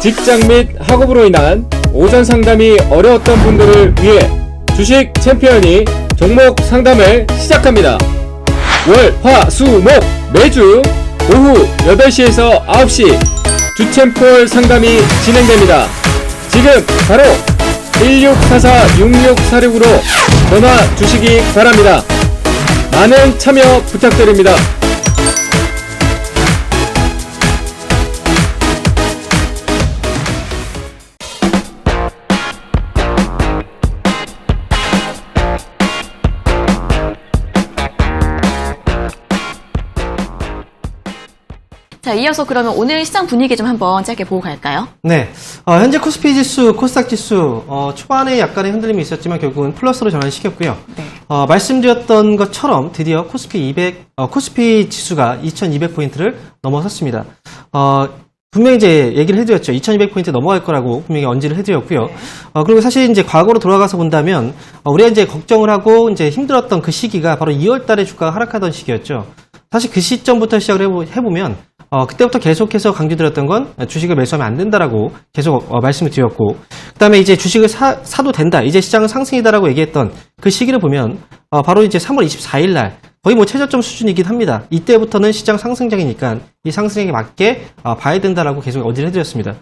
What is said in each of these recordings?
직장 및 학업으로 인한 오전 상담이 어려웠던 분들을 위해 주식 챔피언이 종목 상담을 시작합니다. 월, 화, 수, 목 매주 오후 8시에서 9시 주챔폴 상담이 진행됩니다. 지금 바로 1644-6646으로 전화 주시기 바랍니다. 많은 참여 부탁드립니다. 자, 이어서 그러면 오늘 시장 분위기 좀 한번 짧게 보고 갈까요? 네. 현재 코스피 지수, 코스닥 지수, 초반에 약간의 흔들림이 있었지만 결국은 플러스로 전환시켰고요. 네. 말씀드렸던 것처럼 드디어 코스피 지수가 2200포인트를 넘어섰습니다. 분명히 이제 얘기를 해드렸죠. 2200포인트 넘어갈 거라고 분명히 언지를 해드렸고요. 네. 그리고 사실 이제 과거로 돌아가서 본다면, 우리가 이제 걱정을 하고 이제 힘들었던 그 시기가 바로 2월 달에 주가가 하락하던 시기였죠. 사실 그 시점부터 시작을 해보면, 그때부터 계속해서 강조드렸던 건 주식을 매수하면 안 된다라고 계속 말씀을 드렸고, 그 다음에 이제 주식을 사도 된다, 이제 시장은 상승이다라고 얘기했던 그 시기를 보면, 바로 이제 3월 24일 날, 거의 뭐 최저점 수준이긴 합니다. 이때부터는 시장 상승장이니까 이 상승에 맞게 봐야 된다라고 계속 어디를 해드렸습니다.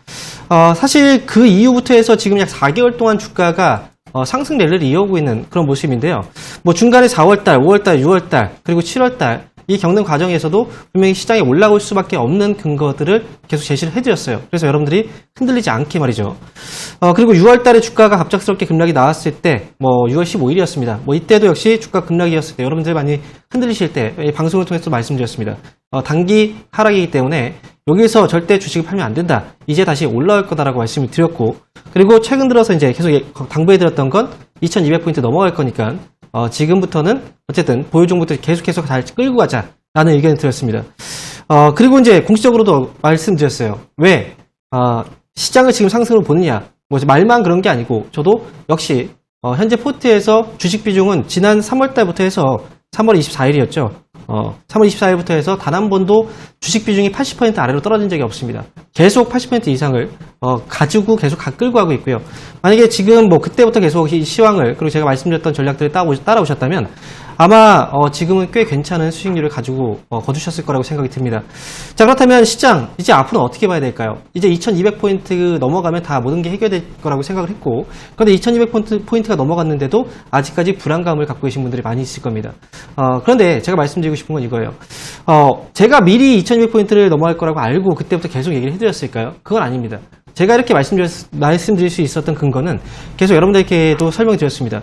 사실 그 이후부터 해서 지금 약 4개월 동안 주가가 상승 랠리를 이어오고 있는 그런 모습인데요. 뭐 중간에 4월달, 5월달, 6월달, 그리고 7월달, 이 겪는 과정에서도 분명히 시장에 올라올 수밖에 없는 근거들을 계속 제시를 해드렸어요. 그래서 여러분들이 흔들리지 않게 말이죠. 그리고 6월 달에 주가가 갑작스럽게 급락이 나왔을 때, 6월 15일이었습니다. 이때도 역시 주가 급락이었을 때, 여러분들이 많이 흔들리실 때, 이 방송을 통해서 말씀드렸습니다. 단기 하락이기 때문에 여기서 절대 주식을 팔면 안 된다. 이제 다시 올라올 거다라고 말씀을 드렸고, 그리고 최근 들어서 이제 계속 당부해드렸던 건 2200포인트 넘어갈 거니까, 지금부터는 어쨌든 보유 종목들 계속해서 잘 끌고 가자라는 의견을 드렸습니다. 그리고 이제 공식적으로도 말씀드렸어요. 왜 시장을 지금 상승으로 보느냐? 말만 그런 게 아니고 저도 역시 현재 포트에서 주식 비중은 지난 3월 달부터 해서 3월 24일이었죠. 3월 24일부터 해서 단 한 번도 주식 비중이 80% 아래로 떨어진 적이 없습니다. 계속 80% 이상을 가지고 계속 끌고 가고 있고요. 만약에 지금 그때부터 계속 이 시황을, 그리고 제가 말씀드렸던 전략들을 따라오셨다면 아마 지금은 꽤 괜찮은 수익률을 가지고 거두셨을 거라고 생각이 듭니다. 자, 그렇다면 시장 이제 앞으로 어떻게 봐야 될까요? 이제 2200포인트 넘어가면 다 모든 게 해결될 거라고 생각을 했고, 그런데 2200포인트가 넘어갔는데도 아직까지 불안감을 갖고 계신 분들이 많이 있을 겁니다. 그런데 제가 말씀드리고 싶은 건 이거예요. 제가 미리 2200포인트를 넘어갈 거라고 알고 그때부터 계속 얘기를 해드렸을까요? 그건 아닙니다. 제가 이렇게 말씀드릴 수 있었던 근거는 계속 여러분들께도 설명드렸습니다.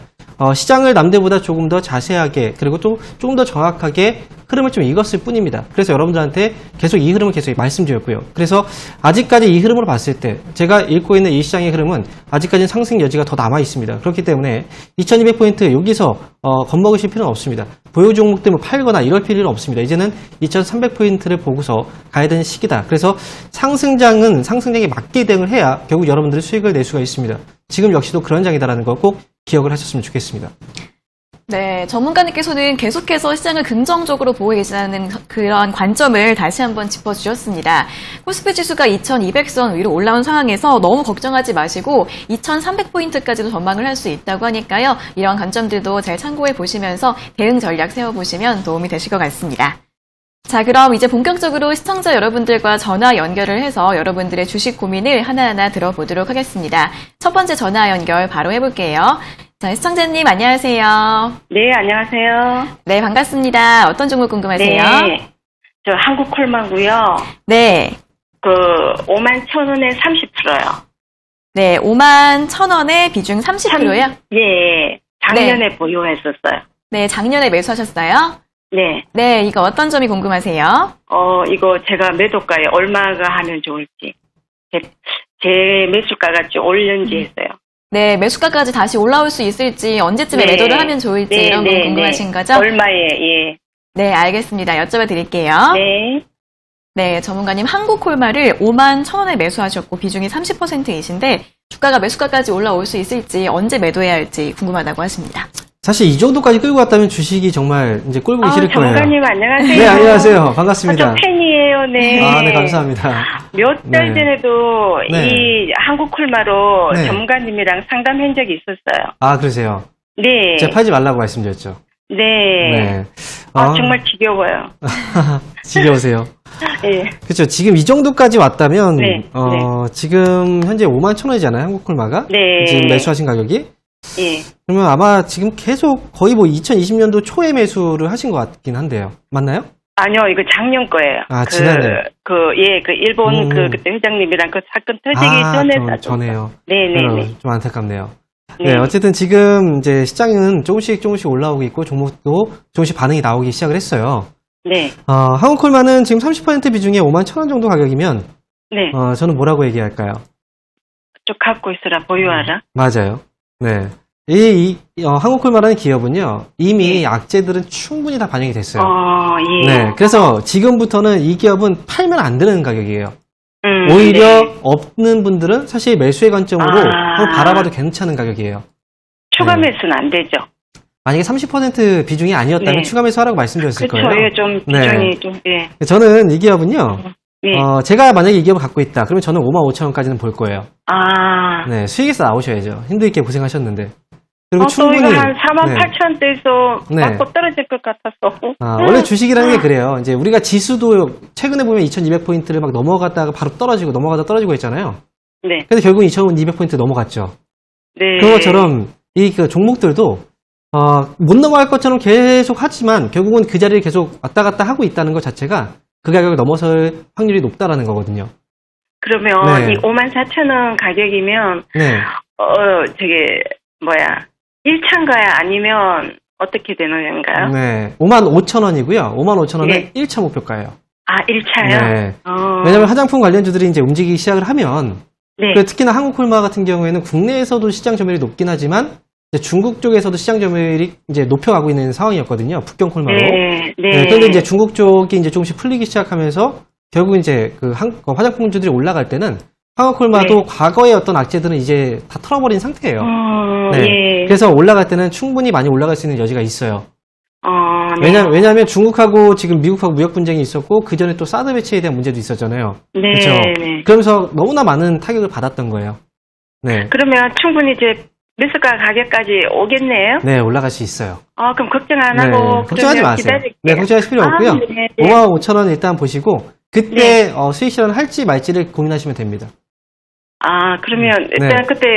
시장을 남들보다 조금 더 자세하게, 그리고 또 조금 더 정확하게 흐름을 좀 읽었을 뿐입니다. 그래서 여러분들한테 계속 이 흐름을 계속 말씀드렸고요. 그래서 아직까지 이 흐름으로 봤을 때 제가 읽고 있는 이 시장의 흐름은 아직까지는 상승 여지가 더 남아 있습니다. 그렇기 때문에 2200포인트 여기서 겁먹으실 필요는 없습니다. 보유 종목들 팔거나 이럴 필요는 없습니다. 이제는 2300포인트를 보고서 가야 되는 시기다. 그래서 상승장은 상승장에 맞게 대응을 해야 결국 여러분들이 수익을 낼 수가 있습니다. 지금 역시도 그런 장이다라는 거 꼭 기억을 하셨으면 좋겠습니다. 네, 전문가님께서는 계속해서 시장을 긍정적으로 보고 계시다는 그런 관점을 다시 한번 짚어주셨습니다. 코스피 지수가 2200선 위로 올라온 상황에서 너무 걱정하지 마시고 2300포인트까지도 전망을 할 수 있다고 하니까요. 이런 관점들도 잘 참고해 보시면서 대응 전략 세워보시면 도움이 되실 것 같습니다. 자, 그럼 이제 본격적으로 시청자 여러분들과 전화 연결을 해서 여러분들의 주식 고민을 하나하나 들어보도록 하겠습니다. 첫 번째 전화 연결 바로 해볼게요. 자, 시청자님 안녕하세요. 네, 안녕하세요. 네, 반갑습니다. 어떤 종목 궁금하세요? 네, 저 한국콜마고요. 네. 51,000원에 30%요. 네, 51,000원에 비중 30%요? 예, 작년에 보유했었어요. 네, 작년에 매수하셨어요? 네. 네, 이거 어떤 점이 궁금하세요? 이거 제가 매도가에 얼마가 하면 좋을지. 제 매수가가 좀 올렸는지 했어요. 네, 매수가까지 다시 올라올 수 있을지, 언제쯤에 네. 매도를 하면 좋을지 네, 이런 거 네, 궁금하신 네. 거죠? 얼마에, 예. 네, 알겠습니다. 여쭤봐 드릴게요. 네. 네, 전문가님 한국콜마를 51,000원에 매수하셨고 비중이 30%이신데 주가가 매수가까지 올라올 수 있을지 언제 매도해야 할지 궁금하다고 하십니다. 사실 이 정도까지 끌고 왔다면 주식이 정말 이제 꼴보기 싫을 거예요. 전문가님 안녕하세요. 네, 안녕하세요. 반갑습니다. 저 팬이에요, 네. 아, 네, 감사합니다. 몇 달 네. 전에도 네. 이 한국콜마로 네. 전문가님이랑 상담한 적이 있었어요. 아, 그러세요. 네. 제가 팔지 말라고 말씀드렸죠. 네. 아, 정말 지겨워요. 지겨우세요. 네. 그렇죠. 지금 이 정도까지 왔다면, 네, 지금 현재 51,000원이잖아요, 한국콜마가. 네. 지금 매수하신 가격이. 예. 그러면 아마 지금 계속 거의 뭐 2020년도 초에 매수를 하신 것 같긴 한데요. 맞나요? 아니요, 이거 작년 거예요. 아, 지난해. 그 일본 그때 회장님이랑 그 사건 터지기 전에 전에요. 네네네. 좀 안타깝네요. 네. 네, 어쨌든 지금 이제 시장은 조금씩 올라오고 있고 종목도 조금씩 반응이 나오기 시작을 했어요. 네. 한국콜마는 지금 30% 비중에 51,000원 정도 가격이면, 네. 저는 뭐라고 얘기할까요? 좀 갖고 있으라, 보유하라. 맞아요. 네. 한국콜마라는 기업은요, 이미 악재들은 충분히 다 반영이 됐어요. 예. 네. 그래서 지금부터는 이 기업은 팔면 안 되는 가격이에요. 네. 오히려 없는 분들은 사실 매수의 관점으로 아. 한번 바라봐도 괜찮은 가격이에요. 추가 네. 매수는 안 되죠. 만약에 30% 비중이 아니었다면 네. 추가 매수하라고 말씀드렸을 그렇죠. 거예요. 예, 좀 네. 비중이 좀 예. 저는 이 기업은요, 예. 제가 만약에 이 기업을 갖고 있다, 그러면 저는 55,000원까지는 볼 거예요. 아. 네, 수익에서 나오셔야죠. 힘들게 고생하셨는데. 그리고 또 충분히. 이거 한 48,000원대에서 네. 맞고 떨어질 것 같았어. 원래 주식이라는 게 그래요. 이제 우리가 지수도 최근에 보면 2200포인트를 막 넘어갔다가 바로 떨어지고 넘어가다 떨어지고 했잖아요. 네. 근데 결국은 2200포인트 넘어갔죠. 네. 그런 것처럼 이 종목들도 못 넘어갈 것처럼 계속 하지만 결국은 그 자리를 계속 왔다 갔다 하고 있다는 것 자체가 그 가격을 넘어설 확률이 높다라는 거거든요. 그러면 네. 이 54,000원 가격이면 네. 저게 뭐야? 1차인가요? 아니면 어떻게 되는 건가요? 네. 55,000원이고요. 55,000원은 네. 1차 목표가예요. 아, 1차요? 네. 왜냐면 화장품 관련주들이 이제 움직이기 시작을 하면 네. 특히나 한국콜마 같은 경우에는 국내에서도 시장 점유율이 높긴 하지만 이제 중국 쪽에서도 시장 점유율이 이제 높여가고 있는 상황이었거든요. 북경콜마로. 네. 네. 네, 그런데 이제 중국 쪽이 이제 조금씩 풀리기 시작하면서 결국 이제 화장품주들이 올라갈 때는 한국콜마도 네. 과거의 어떤 악재들은 이제 다 털어버린 상태예요. 네. 예. 그래서 올라갈 때는 충분히 많이 올라갈 수 있는 여지가 있어요. 네. 왜냐하면 중국하고 지금 미국하고 무역 분쟁이 있었고 그 전에 또 사드 배치에 대한 문제도 있었잖아요. 네. 그렇죠. 네. 그러면서 너무나 많은 타격을 받았던 거예요. 네. 그러면 충분히 이제 매수가 가격까지 오겠네요? 네, 올라갈 수 있어요. 그럼 걱정 안 네, 하고 걱정하지 그러면 마세요. 기다릴게요. 네, 걱정하실 필요 없고요. 네, 네. 55,000원 일단 보시고 그때 수익 실현 할지 말지를 고민하시면 됩니다. 그러면 네. 일단 그때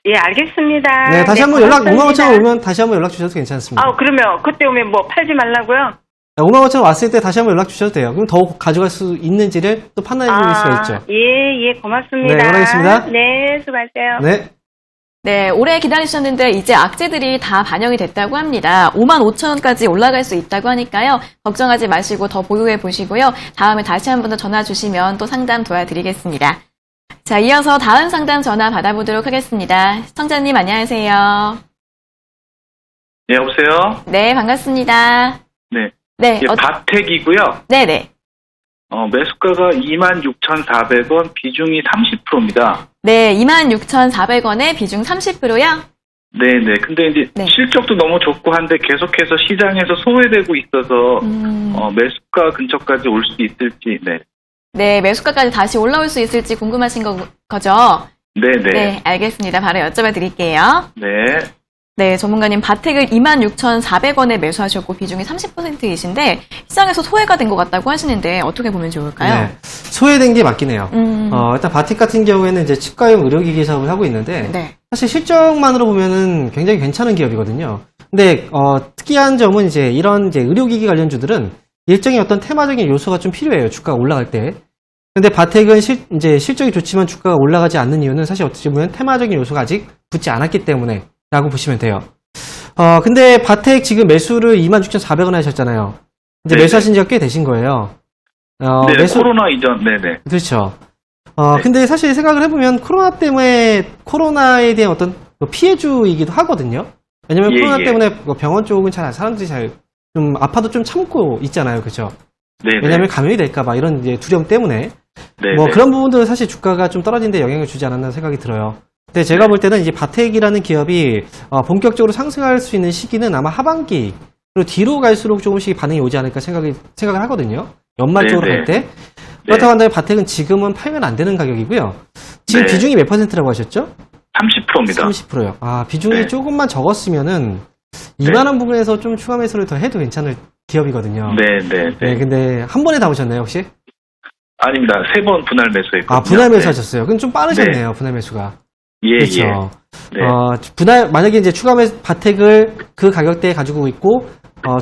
예, 알겠습니다. 네, 다시 네, 한번 연락, 고맙습니다. 55,000원 오면 다시 한번 연락 주셔도 괜찮습니다. 그러면 그때 오면 뭐 팔지 말라고요? 55,000원 왔을 때 다시 한번 연락 주셔도 돼요. 그럼 더 가져갈 수 있는지를 또 판단해 볼 수가 있죠. 예, 고맙습니다. 네, 연락하겠습니다. 네, 수고하세요. 네. 네, 오래 기다리셨는데 이제 악재들이 다 반영이 됐다고 합니다. 55,000원까지 올라갈 수 있다고 하니까요. 걱정하지 마시고 더 보유해 보시고요. 다음에 다시 한 번 더 전화 주시면 또 상담 도와드리겠습니다. 자, 이어서 다음 상담 전화 받아보도록 하겠습니다. 시청자님 안녕하세요. 네, 여보세요? 네, 반갑습니다. 네. 네, 예, 바텍이고요. 네네. 매수가가 26,400원, 비중이 30%입니다. 네, 26,400원에 비중 30%요? 네네. 근데 이제 네. 실적도 너무 좋고 한데 계속해서 시장에서 소외되고 있어서, 매수가 근처까지 올 수 있을지, 네. 네, 매수가까지 다시 올라올 수 있을지 궁금하신 거죠? 네네. 네, 알겠습니다. 바로 여쭤봐 드릴게요. 네. 네, 전문가님 바텍을 26,400원에 매수하셨고 비중이 30%이신데 시장에서 소외가 된 것 같다고 하시는데 어떻게 보면 좋을까요? 네. 소외된 게 맞긴 해요. 일단 바텍 같은 경우에는 이제 치과용 의료기기 사업을 하고 있는데 네. 사실 실적만으로 보면은 굉장히 괜찮은 기업이거든요. 근데 특이한 점은 이제 이런 이제 의료기기 관련주들은 일정의 어떤 테마적인 요소가 좀 필요해요. 주가가 올라갈 때. 근데 바텍은 이제 실적이 좋지만 주가가 올라가지 않는 이유는 사실 어떻게 보면 테마적인 요소가 아직 붙지 않았기 때문에 라고 보시면 돼요. 근데 바텍 지금 매수를 26,400원 하셨잖아요. 이제 네네. 매수하신 지가 꽤 되신 거예요. 네, 코로나 이전, 네네. 그렇죠. 네. 근데 사실 생각을 해보면 코로나에 대한 어떤 피해주이기도 하거든요. 왜냐면 예, 코로나 예. 때문에 사람들이 좀 아파도 좀 참고 있잖아요. 그렇죠. 네네. 왜냐면 감염이 될까봐 이런 이제 두려움 때문에 네네. 뭐 그런 부분들은 사실 주가가 좀 떨어지는데 영향을 주지 않았나 생각이 들어요. 근데 제가 볼 때는 이제 바텍이라는 기업이 본격적으로 상승할 수 있는 시기는 아마 하반기 그리고 뒤로 갈수록 조금씩 반응이 오지 않을까 생각을 하거든요. 연말 쪽으로 네, 갈 때. 네. 그렇다고 한다면 바텍은 지금은 팔면 안 되는 가격이고요. 지금 네. 비중이 몇 %라고 하셨죠? 30%입니다. 30%요. 비중이 네. 조금만 적었으면은 이만한 부분에서 좀 추가 매수를 더 해도 괜찮을 기업이거든요. 네. 근데 한 번에 다 오셨나요, 혹시? 아닙니다. 3번 분할 매수했거든요. 분할 매수 하셨어요. 그럼 좀 빠르셨네요, 분할 매수가. 예, 그렇죠. 예. 네. 만약에 이제 추가 매수, 바텍을 그 가격대에 가지고 있고,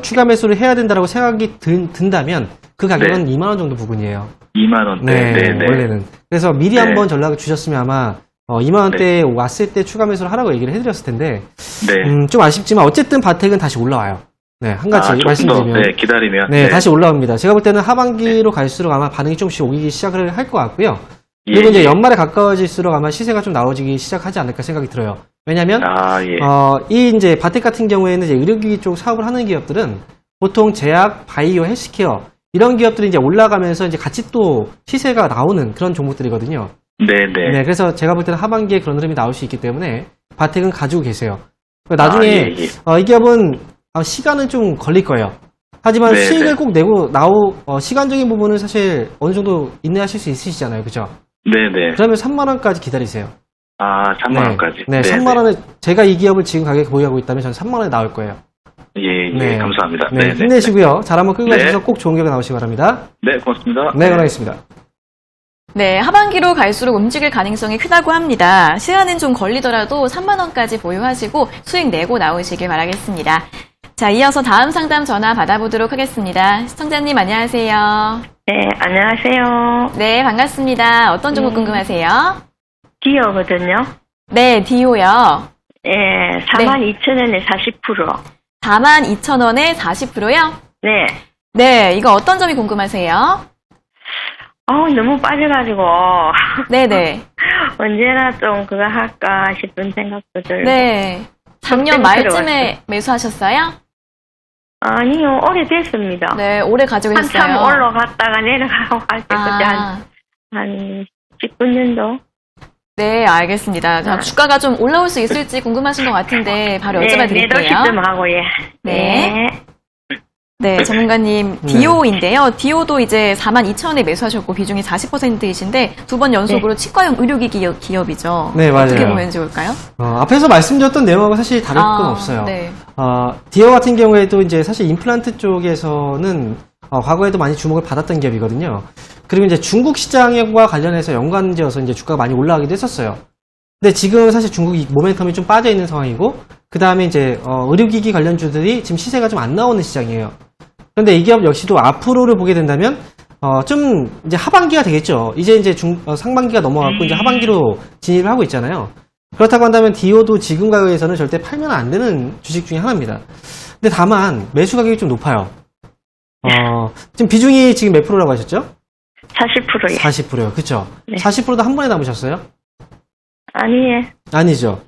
추가 매수를 해야 된다고 생각이 든다면, 그 가격은 네. 2만원 정도 부근이에요. 2만원대. 네, 네. 원래는. 그래서 미리 네. 한번 전락을 주셨으면 아마, 2만원대에 왔을 때 추가 매수를 하라고 얘기를 해드렸을 텐데, 네. 좀 아쉽지만, 어쨌든 바텍은 다시 올라와요. 네, 한 가지 조금 더, 말씀드리면. 네, 기다리면. 네, 다시 올라옵니다. 제가 볼 때는 하반기로 갈수록 아마 반응이 조금씩 오기 시작을 할 것 같고요. 그리고 예, 이제 예. 연말에 가까워질수록 아마 시세가 좀 나오기 시작하지 않을까 생각이 들어요. 왜냐면, 예. 이 이제 바텍 같은 경우에는 이제 의료기기 쪽 사업을 하는 기업들은 보통 제약, 바이오, 헬스케어, 이런 기업들이 이제 올라가면서 이제 같이 또 시세가 나오는 그런 종목들이거든요. 네. 네, 그래서 제가 볼 때는 하반기에 그런 흐름이 나올 수 있기 때문에 바텍은 가지고 계세요. 나중에, 예. 이 기업은 시간은 좀 걸릴 거예요. 하지만 네, 수익을 네. 꼭 내고 시간적인 부분은 사실 어느 정도 인내하실 수 있으시잖아요. 그죠? 네. 그러면 3만원까지 기다리세요. 3만원까지. 네, 3만원에, 제가 이 기업을 지금 가격에 보유하고 있다면 저는 3만원에 나올 거예요. 예, 네. 감사합니다. 네, 힘내시고요. 잘 한번 끌고 네. 가셔서 꼭 좋은 결과 나오시기 바랍니다. 네, 고맙습니다. 네, 그러겠습니다. 네, 하반기로 갈수록 움직일 가능성이 크다고 합니다. 시간은 좀 걸리더라도 3만 원까지 보유하시고 수익 내고 나오시길 바라겠습니다. 자, 이어서 다음 상담 전화 받아보도록 하겠습니다. 시청자님 안녕하세요. 네, 안녕하세요. 네, 반갑습니다. 어떤 종목 궁금하세요? 디오거든요. 네, 디오요. 예, 42,000원에 40%. 42,000원에 40%요? 네. 네, 이거 어떤 점이 궁금하세요? 너무 빠져가지고. 네네. 언제나 좀 그거 할까 싶은 생각도 들고. 네. 작년 좀 말쯤에 들어왔어요. 매수하셨어요? 아니요, 오래됐습니다. 네, 오래 가지고 계셨어요. 한참 올라갔다가 내려가고 할 때 그때 한 19년도. 네, 알겠습니다. 자, 주가가 좀 올라올 수 있을지 궁금하신 것 같은데 바로 네, 여쭤봐 매도 드릴게요. 시점 하고, 예. 네. 네, 전문가님, 디오인데요. 디오도 이제 42,000원에 매수하셨고 비중이 40%이신데 두 번 연속으로 치과용 의료기기 기업이죠. 네, 맞아요. 어떻게 보면 좋을까요? 앞에서 말씀드렸던 내용하고 사실 다를 건 없어요. 네. 디오 같은 경우에도 이제 사실 임플란트 쪽에서는 과거에도 많이 주목을 받았던 기업이거든요. 그리고 이제 중국 시장과 관련해서 연관지어서 이제 주가가 많이 올라가기도 했었어요. 근데 지금 사실 중국이 모멘텀이 좀 빠져 있는 상황이고, 그 다음에 이제 의료기기 관련주들이 지금 시세가 좀 안 나오는 시장이에요. 그런데 이 기업 역시도 앞으로를 보게 된다면 좀 이제 하반기가 되겠죠. 이제 상반기가 넘어갔고 이제 하반기로 진입을 하고 있잖아요. 그렇다고 한다면 디오도 지금 가격에서는 절대 팔면 안 되는 주식 중에 하나입니다. 근데 다만 매수 가격이 좀 높아요. 지금 비중이 지금 몇 프로라고 하셨죠? 40%예. 40%요. 그쵸? 네. 40%도 한 번에 남으셨어요? 아니에요. 아니죠.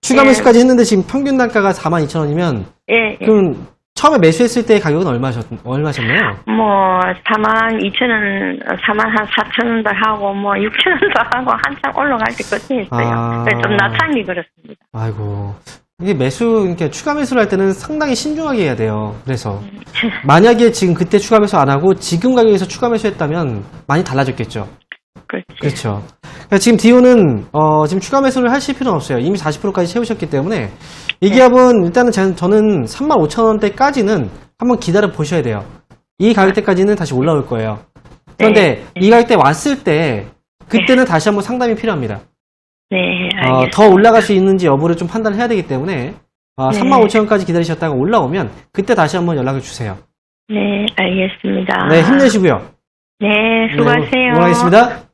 추가 예. 매수까지 했는데 지금 평균 단가가 42,000원이면 예. 그럼 처음에 매수했을 때 가격은 얼마셨나요? 42,000원, 44,000원도 하고, 6,000원도 하고, 한참 올라갈 때 끝에 했어요. 그래서 좀 낮창이 그렇습니다. 아이고. 이게 그러니까 추가 매수를 할 때는 상당히 신중하게 해야 돼요. 그래서. 만약에 지금 그때 추가 매수 안 하고 지금 가격에서 추가 매수했다면 많이 달라졌겠죠. 그렇죠. 그러니까 지금 디오는, 지금 추가 매수를 하실 필요는 없어요. 이미 40%까지 채우셨기 때문에. 이 기업은 일단은 저는 35,000원대까지는 한번 기다려 보셔야 돼요. 이 가격대까지는 다시 올라올 거예요. 그런데 이 가격대 왔을 때, 그때는 다시 한번 상담이 필요합니다. 네, 알겠습니다. 더 올라갈 수 있는지 여부를 좀 판단해야 되기 때문에 35,000원까지 기다리셨다가 올라오면 그때 다시 한번 연락을 주세요. 네, 알겠습니다. 네, 힘내시고요. 네, 수고하세요. 응원하겠습니다.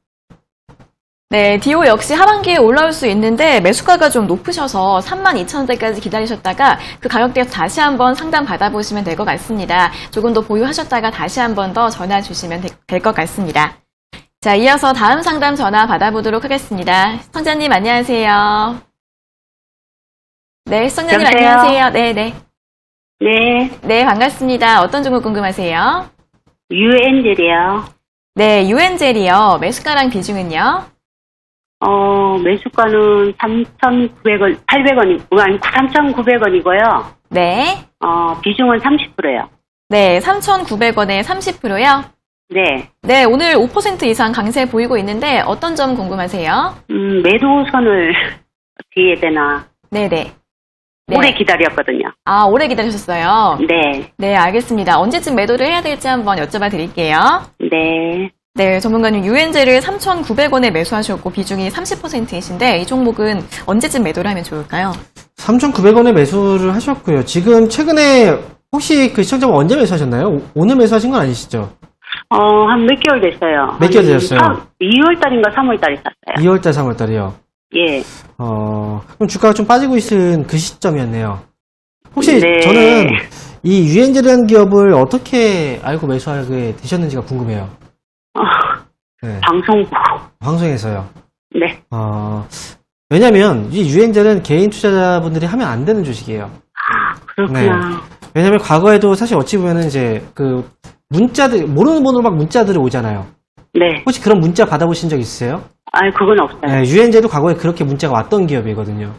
네, 디오 역시 하반기에 올라올 수 있는데 매수가가 좀 높으셔서 32,000원대까지 기다리셨다가 그 가격대에서 다시 한번 상담 받아보시면 될 것 같습니다. 조금 더 보유하셨다가 다시 한번 더 전화 주시면 될 것 같습니다. 자, 이어서 다음 상담 전화 받아보도록 하겠습니다. 시청자님 안녕하세요. 네, 시청자님 여보세요? 안녕하세요. 네네. 네, 네, 반갑습니다. 어떤 종목 궁금하세요? 유엔젤이요. 네, 유엔젤이요. 매수가랑 비중은요? 매수가는 3,900원, 800원이, 아니, 3,900원이고요. 네. 비중은 30%예요. 네, 3,900원에 30%요? 네. 네, 오늘 5% 이상 강세 보이고 있는데 어떤 점 궁금하세요? 매도선을 어떻게 해야 되나. 네네. 네. 오래 기다렸거든요. 아, 오래 기다리셨어요? 네. 네, 알겠습니다. 언제쯤 매도를 해야 될지 한번 여쭤봐 드릴게요. 네. 네, 전문가님 유엔제를 3,900원에 매수하셨고 비중이 30%이신데 이 종목은 언제쯤 매도를 하면 좋을까요? 3,900원에 매수를 하셨고요. 지금 최근에 혹시 그 시청자분 언제 매수하셨나요? 오늘 매수하신 건 아니시죠? 한 몇 개월 됐어요. 몇 개월 되셨어요? 2월 달인가 3월 달에 샀어요. 2월달, 3월달이요. 예. 그럼 주가가 좀 빠지고 있은 그 시점이었네요. 혹시 네. 저는 이 유엔제라는 기업을 어떻게 알고 매수하게 되셨는지가 궁금해요. 네. 방송 보고. 방송에서요. 네. 왜냐면 이 유엔제는 개인 투자자분들이 하면 안 되는 주식이에요. 그렇구나. 왜냐면 과거에도 사실 어찌 보면은 이제 그 문자들, 모르는 번호로 막 문자들이 오잖아요. 네. 혹시 그런 문자 받아보신 적 있으세요? 아니, 그건 없어요. 네, 유엔제도 과거에 그렇게 문자가 왔던 기업이거든요.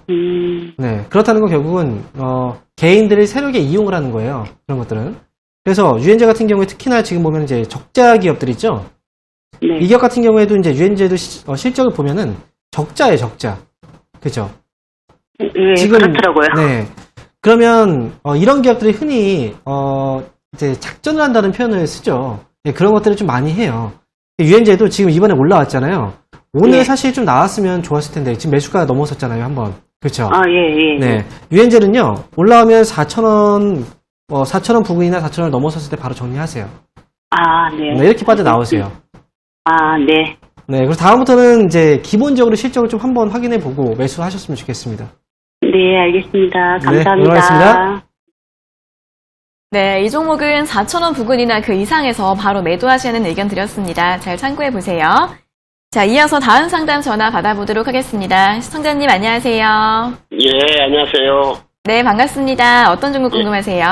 네, 그렇다는 건 결국은 개인들이 세력에 이용을 하는 거예요. 그런 것들은. 그래서 유엔제 같은 경우에 특히나 지금 보면 이제 적자 기업들 있죠. 네. 이 기업 같은 경우에도 이제 유엔제도 실적을 보면은 적자예요, 적자. 그죠? 예, 그렇더라고요. 네. 그러면 이런 기업들이 흔히 이제 작전을 한다는 표현을 쓰죠. 네, 그런 것들을 좀 많이 해요. 유엔제도 지금 이번에 올라왔잖아요. 오늘 네. 사실 좀 나왔으면 좋았을 텐데 지금 매수가가 넘어섰잖아요, 한번. 그렇죠? 예. 네. 유엔제는요. 올라오면 4,000원 4,000원 부근이나 4,000원을 넘어섰을 때 바로 정리하세요. 네. 네, 이렇게 빠져 나오세요. 네. 네, 그래서 다음부터는 이제 기본적으로 실적을 좀 한번 확인해 보고 매수하셨으면 좋겠습니다. 네, 알겠습니다. 네, 감사합니다. 고맙습니다. 네, 이 종목은 4,000원 부근이나 그 이상에서 바로 매도하시는 의견 드렸습니다. 잘 참고해 보세요. 자, 이어서 다음 상담 전화 받아보도록 하겠습니다. 시청자님 안녕하세요. 예, 안녕하세요. 네, 반갑습니다. 어떤 종목 궁금하세요?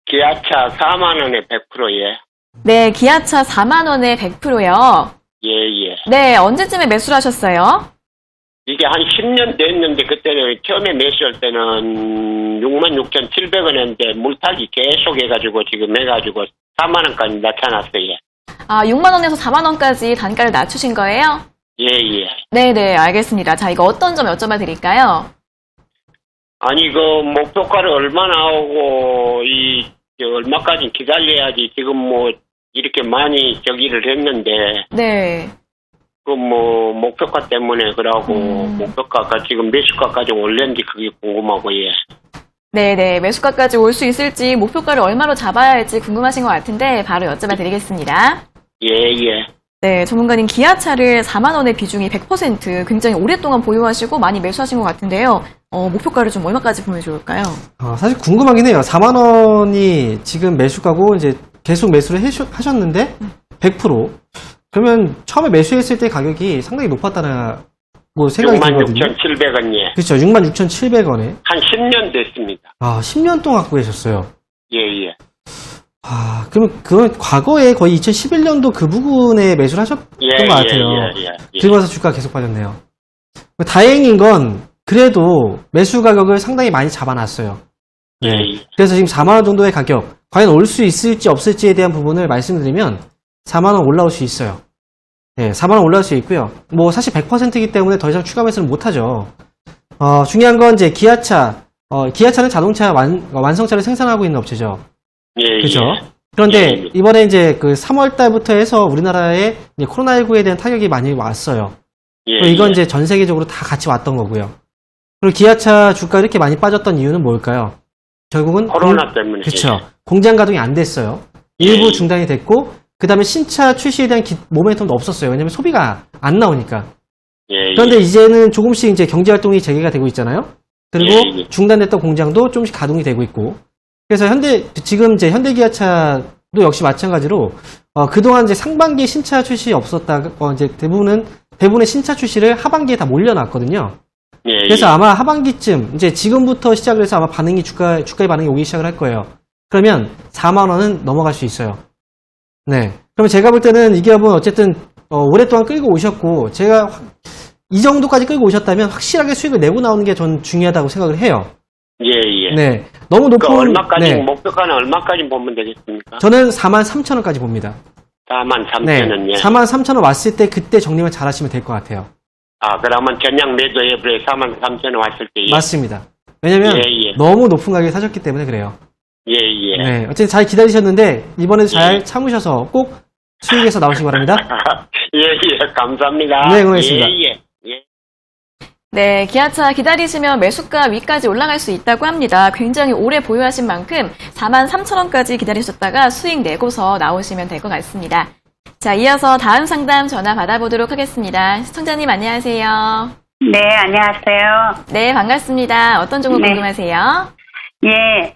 기아차 4만원에 100%예. 네, 기아차 4만원에 100%요. 예. 네, 언제쯤에 매수를 하셨어요? 이게 한 10년 됐는데, 그때는 처음에 매수할 때는 66,700원이었는데, 물타기 계속 해가지고, 지금 해가지고, 4만원까지 나타났어요. 아, 6만원에서 4만원까지 단가를 낮추신 거예요? 예. 네네, 알겠습니다. 자, 이거 어떤 점 여쭤봐 드릴까요? 아니, 목표가를 얼마 나오고, 얼마까지 기다려야지, 지금 이렇게 많이 저기를 했는데, 네. 목표가 때문에 그러고, 목표가가 지금 매수가까지 올렸는지 그게 궁금하고, 예. 네네, 매수가까지 올 수 있을지, 목표가를 얼마로 잡아야 할지 궁금하신 것 같은데, 바로 여쭤봐 드리겠습니다. 예. 네, 전문가님 기아차를 4만원의 비중이 100% 굉장히 오랫동안 보유하시고 많이 매수하신 것 같은데요. 목표가를 좀 얼마까지 보면 좋을까요? 사실 궁금하긴 해요. 4만 원이 지금 매수가고 이제 계속 매수를 하셨는데 100%. 그러면 처음에 매수했을 때 가격이 상당히 높았다고 생각이 들거든요. 66,700원, 예. 그렇죠. 66,700원에. 한 10년 됐습니다. 10년 동안 갖고 계셨어요. 예. 그러면 과거에 거의 2011년도 그 부분에 매수를 하셨던 것 같아요. 예. 그리고 나서 주가가 계속 빠졌네요. 다행인 건 그래도 매수 가격을 상당히 많이 잡아놨어요. 네. 예. 그래서 지금 4만원 정도의 가격, 과연 올 수 있을지 없을지에 대한 부분을 말씀드리면 4만원 올라올 수 있어요. 네, 4만원 올라올 수 있고요. 사실 100%이기 때문에 더 이상 추가 매수는 못하죠. 중요한 건 이제 기아차는 자동차 완성차를 생산하고 있는 업체죠. 예. 그죠? 그런데 이번에 이제 그 3월 달부터 해서 우리나라에 이제 코로나19에 대한 타격이 많이 왔어요. 예. 이건 이제 전 세계적으로 다 같이 왔던 거고요. 그리고 기아차 주가 이렇게 많이 빠졌던 이유는 뭘까요? 결국은 코로나 때문에. 그렇죠. 공장 가동이 안 됐어요. 일부 중단이 됐고 그다음에 신차 출시에 대한 모멘텀도 없었어요. 왜냐면 소비가 안 나오니까. 예. 그런데 이제는 조금씩 이제 경제 활동이 재개가 되고 있잖아요. 그리고 중단됐던 공장도 조금씩 가동이 되고 있고. 그래서 지금 이제 현대기아차도 역시 마찬가지로 그동안 이제 상반기에 신차 출시 없었다가 이제 대부분의 신차 출시를 하반기에 다 몰려놨거든요. 그래서 아마 하반기쯤 이제 지금부터 시작을 해서 아마 주가의 반응이 오기 시작을 할 거예요. 그러면 4만 원은 넘어갈 수 있어요. 네. 그러면 제가 볼 때는 이 기업은 어쨌든 오랫동안 끌고 오셨고 제가 이 정도까지 끌고 오셨다면 확실하게 수익을 내고 나오는 게 전 중요하다고 생각을 해요. 예, 예. 네. 너무 높은. 그 얼마까지, 네. 목표가는 얼마까지 보면 되겠습니까? 저는 43,000원까지 봅니다. 43,000원, 네. 예. 43,000원 왔을 때 그때 정리만 잘 하시면 될 것 같아요. 아, 그러면 전량 매도해버려 43,000원 왔을 때. 예. 맞습니다. 왜냐면 예, 예. 너무 높은 가격에 사셨기 때문에 그래요. 예, 예. 네. 어쨌든 잘 기다리셨는데 이번에도 잘 참으셔서 꼭 수익에서 나오시기 바랍니다. 예, 예. 감사합니다. 네, 고맙습니다. 예, 예. 예. 네, 기아차 기다리시면 매수가 위까지 올라갈 수 있다고 합니다. 굉장히 오래 보유하신 만큼 43,000원까지 기다리셨다가 수익 내고서 나오시면 될 것 같습니다. 자, 이어서 다음 상담 전화 받아보도록 하겠습니다. 시청자님 안녕하세요. 네, 안녕하세요. 네, 반갑습니다. 어떤 종목 네. 궁금하세요? 예.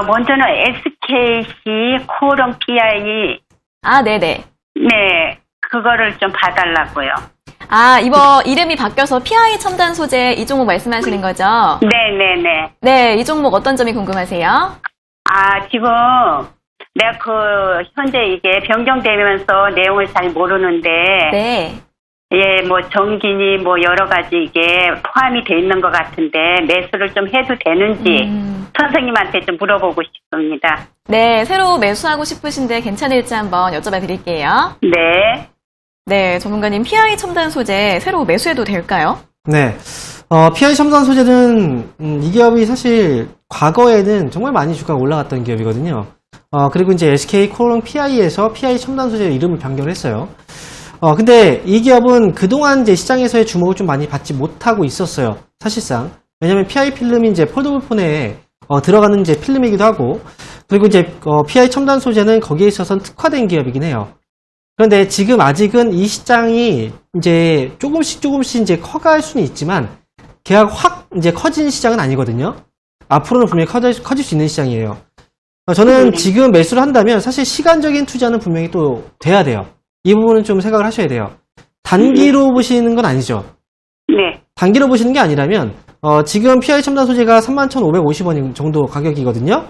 먼저는 SKC 코론 PI, 아, 네네. 네, 그거를 좀 봐달라고요. 아, 이번 이름이 바뀌어서 PI 첨단 소재 이 종목 말씀하시는 거죠? 네네네. 네, 이 종목 어떤 점이 궁금하세요? 지금 내가 현재 이게 변경되면서 내용을 잘 모르는데, 네. 예, 뭐 전기니 뭐 여러 가지 이게 포함이 돼 있는 것 같은데 매수를 좀 해도 되는지 선생님한테 좀 물어보고 싶습니다. 네, 새로 매수하고 싶으신데 괜찮을지 한번 여쭤봐 드릴게요. 네. 네, 전문가님 PI 첨단 소재 새로 매수해도 될까요? 네. PI 첨단 소재는 이 기업이 사실 과거에는 정말 많이 주가가 올라갔던 기업이거든요. 그리고 이제 SK 코론 PI에서 PI 첨단 소재 이름을 변경을 했어요. 근데 이 기업은 그동안 이제 시장에서의 주목을 좀 많이 받지 못하고 있었어요. 사실상. 왜냐면 PI 필름이 이제 폴더블 폰에 들어가는 이제 필름이기도 하고, 그리고 이제 PI 첨단 소재는 거기에 있어서는 특화된 기업이긴 해요. 그런데 지금 아직은 이 시장이 이제 조금씩 이제 커갈 수는 있지만, 걔가 확 이제 커진 시장은 아니거든요. 앞으로는 분명히 커질 수 있는 시장이에요. 저는 지금 매수를 한다면 사실 시간적인 투자는 분명히 또 돼야 돼요. 이 부분은 좀 생각을 하셔야 돼요. 단기로 보시는 건 아니죠. 네. 단기로 보시는 게 아니라면 지금 PI 첨단 소재가 31,550원 정도 가격이거든요.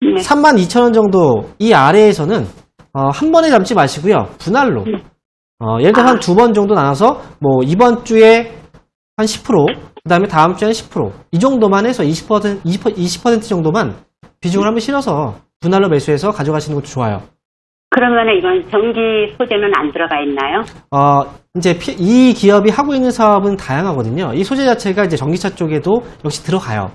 네. 32,000원 정도 이 아래에서는 한 번에 잡지 마시고요. 분할로. 예를 들어 한 두 번 정도 나눠서 뭐 이번 주에 한 10%, 그다음에 다음 주에 한 10%. 이 정도만 해서 20% 정도만 비중을 한번 실어서 분할로 매수해서 가져가시는 것도 좋아요. 그러면은 이건 전기 소재는 안 들어가 있나요? 이제 이 기업이 하고 있는 사업은 다양하거든요. 이 소재 자체가 이제 전기차 쪽에도 역시 들어가요.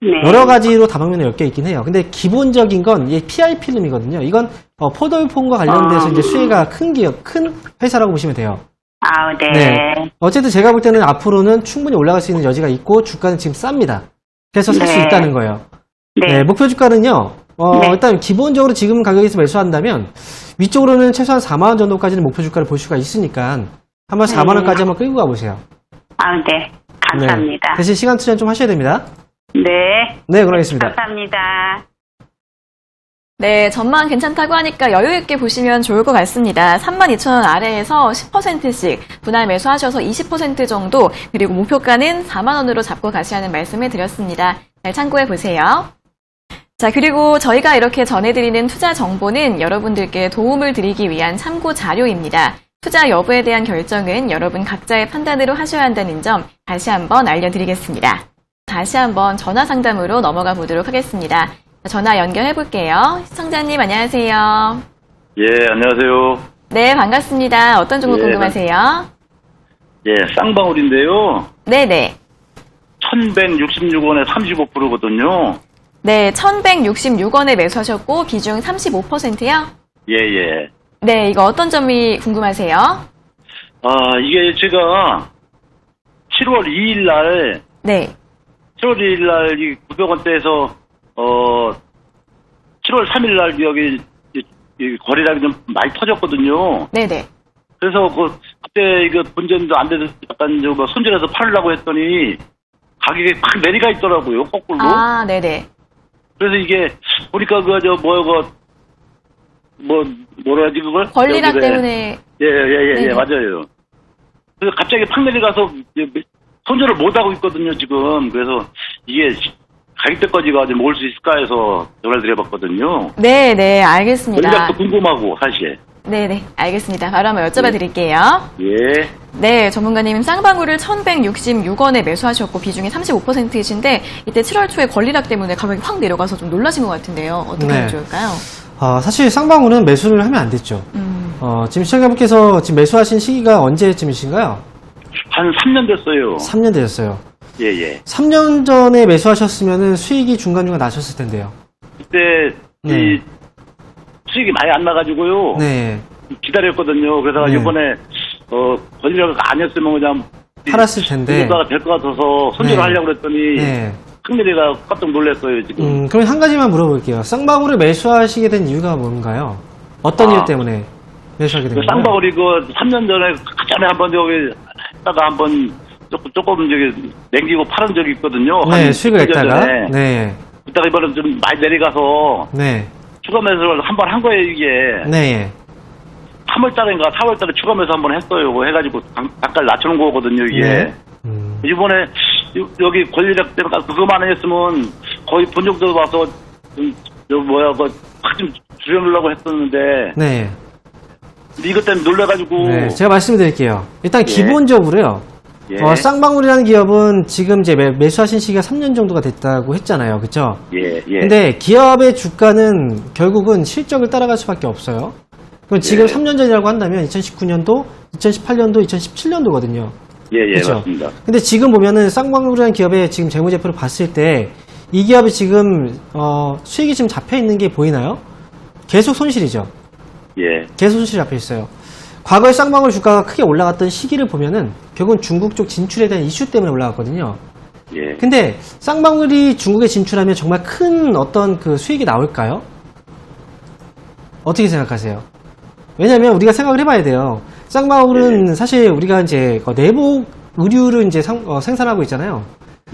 네. 여러 가지로 다방면에 엮여 있긴 해요. 근데 기본적인 건 이 PI 필름이거든요. 이건 폴더폰과 관련돼서 이제 수혜가 큰 기업, 큰 회사라고 보시면 돼요. 네. 네. 어쨌든 제가 볼 때는 앞으로는 충분히 올라갈 수 있는 여지가 있고 주가는 지금 쌉니다. 그래서 살 수 네. 있다는 거예요. 네. 네, 목표 주가는요. 네. 일단 기본적으로 지금 가격에서 매수한다면 위쪽으로는 최소한 4만원 정도까지는 목표 주가를 볼 수가 있으니까 한번 4만원까지 한번 끌고 가보세요. 네. 감사합니다. 네. 대신 시간 투자 좀 하셔야 됩니다. 네. 네, 그러겠습니다. 감사합니다. 네, 전망 괜찮다고 하니까 여유 있게 보시면 좋을 것 같습니다. 32,000원 아래에서 10%씩 분할 매수하셔서 20% 정도, 그리고 목표가는 4만 원으로 잡고 가시라는 말씀을 드렸습니다. 잘 참고해 보세요. 자, 그리고 저희가 이렇게 전해드리는 투자 정보는 여러분들께 도움을 드리기 위한 참고 자료입니다. 투자 여부에 대한 결정은 여러분 각자의 판단으로 하셔야 한다는 점 다시 한번 알려드리겠습니다. 다시 한번 전화 상담으로 넘어가 보도록 하겠습니다. 전화 연결해 볼게요. 시청자님 안녕하세요. 예, 안녕하세요. 네, 반갑습니다. 어떤 종목 예, 궁금하세요? 예, 쌍방울인데요. 네네. 1166원에 35%거든요. 네, 1166원에 매수하셨고 비중 35%요? 예, 예. 네, 이거 어떤 점이 궁금하세요? 이게 제가 7월 2일 날, 네. 7월 2일 날 이 900원대에서 7월 3일 날 여기 이 거래량이 좀 많이 터졌거든요. 네네. 그래서 그때 이거 본전도 안 돼서 약간 뭐 손절해서 팔으려고 했더니 가격이 팍 내리가 있더라고요, 거꾸로. 아, 네네. 그래서 이게 보니까 뭐라 하지 그걸? 권리락 여기, 때문에. 예, 네네. 맞아요. 그래서 갑자기 팍 내려가서 손절을 못 하고 있거든요, 지금. 그래서 이게 가격대까지가 좀 올 수 있을까 해서 전화를 드려봤거든요. 네네, 알겠습니다. 전략도 궁금하고, 사실. 네네, 알겠습니다. 바로 한번 여쭤봐 드릴게요. 예. 네, 전문가님 쌍방울을 1,166원에 매수하셨고 비중이 35%이신데 이때 7월 초에 권리락 때문에 가격이 확 내려가서 좀 놀라신 것 같은데요. 어떻게 네. 하면 좋을까요? 사실 쌍방울은 매수를 하면 안 됐죠. 지금 시청자분께서 지금 매수하신 시기가 언제쯤이신가요? 한 3년 됐어요. 3년 되셨어요. 예, 예. 3년 전에 매수하셨으면 수익이 중간중간 나셨을 텐데요. 그때 네. 이 수익이 많이 안 나가지고요. 네. 기다렸거든요. 그래서 네. 이번에 권리락을 아니었으면 그냥 팔았을 텐데. 가 될 것 같아서 손절을 네. 하려고 그랬더니 네. 흥미리가 깜짝 놀랐어요 지금. 그럼 한 가지만 물어볼게요. 쌍방울을 매수하시게 된 이유가 뭔가요? 어떤 이유 때문에 매수하게 된 그 건가요? 쌍방울이 그 3년 전에 전에 한번 저기 했다가 한번 조금 저기 남기고 팔은 적이 있거든요. 네, 한 수익을 10년 냈다가. 전에. 네. 이따가 이번에 좀 많이 내려가서 네. 추가 매수를 한 번 한 거예요 이게. 네. 3월달인가 4월달에 추가 매수 한 번 했어요. 그거 해가지고 단가를 낮추는 거거든요 이게. 네. 이번에 여기 권리력 때문에 그거만 했으면 거의 본 정도 와서 확 좀 줄여놓으려고 했었는데 네. 이것 때문에 놀래가지고. 네. 제가 말씀드릴게요. 일단 예. 기본적으로요. 예. 쌍방울이라는 기업은 지금 이제 매수하신 시기가 3년 정도가 됐다고 했잖아요. 그쵸? 예, 예. 근데 기업의 주가는 결국은 실적을 따라갈 수밖에 없어요. 그럼 지금 예. 3년 전이라고 한다면 2019년도, 2018년도, 2017년도거든요. 예, 예, 그쵸? 맞습니다. 근데 지금 보면은 쌍방울이라는 기업의 지금 재무제표를 봤을 때 이 기업이 지금 수익이 지금 잡혀 있는 게 보이나요? 계속 손실이죠. 예, 계속 손실이 잡혀 있어요. 과거에 쌍방울 주가가 크게 올라갔던 시기를 보면은 결국은 중국 쪽 진출에 대한 이슈 때문에 올라갔거든요. 예. 근데 쌍방울이 중국에 진출하면 정말 큰 어떤 그 수익이 나올까요? 어떻게 생각하세요? 왜냐면 우리가 생각을 해봐야 돼요. 쌍방울은 사실 우리가 이제 내복 의류를 이제 생산하고 있잖아요.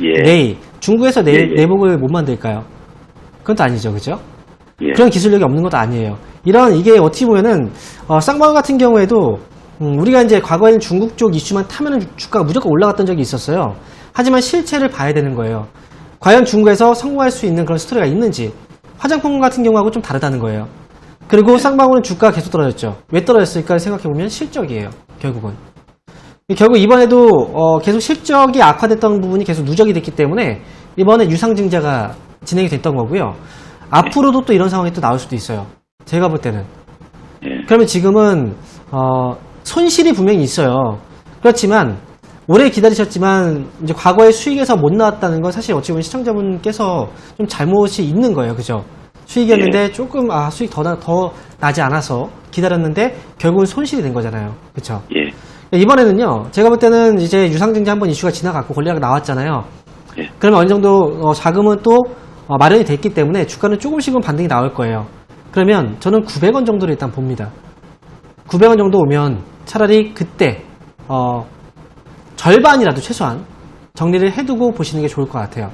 예. 네이. 중국에서 예, 예. 내복을 못 만들까요? 그건 또 아니죠. 그죠? 예. 그런 기술력이 없는 것도 아니에요. 이게 어떻게 보면은, 쌍방울 같은 경우에도, 우리가 이제 과거에는 중국 쪽 이슈만 타면은 주가가 무조건 올라갔던 적이 있었어요. 하지만 실체를 봐야 되는 거예요. 과연 중국에서 성공할 수 있는 그런 스토리가 있는지, 화장품 같은 경우하고 좀 다르다는 거예요. 그리고 쌍방울은 주가가 계속 떨어졌죠. 왜 떨어졌을까 생각해보면 실적이에요. 결국은. 결국 이번에도 계속 실적이 악화됐던 부분이 계속 누적이 됐기 때문에 이번에 유상증자가 진행이 됐던 거고요. 앞으로도 또 이런 상황이 또 나올 수도 있어요. 제가 볼 때는. 예. 그러면 지금은 손실이 분명히 있어요. 그렇지만 오래 기다리셨지만 이제 과거의 수익에서 못 나왔다는 건 사실 어찌 보면 시청자분께서 좀 잘못이 있는 거예요. 그죠? 수익이었는데 조금 수익 더 나지 않아서 기다렸는데 결국은 손실이 된 거잖아요. 그렇죠? 예. 이번에는요. 제가 볼 때는 이제 유상증자 한번 이슈가 지나갔고 권리가 나왔잖아요. 예. 그러면 어느 정도 자금은 또 마련이 됐기 때문에 주가는 조금씩은 반등이 나올 거예요. 그러면 저는 900원 정도를 일단 봅니다. 900원 정도 오면 차라리 그때 절반이라도 최소한 정리를 해두고 보시는 게 좋을 것 같아요.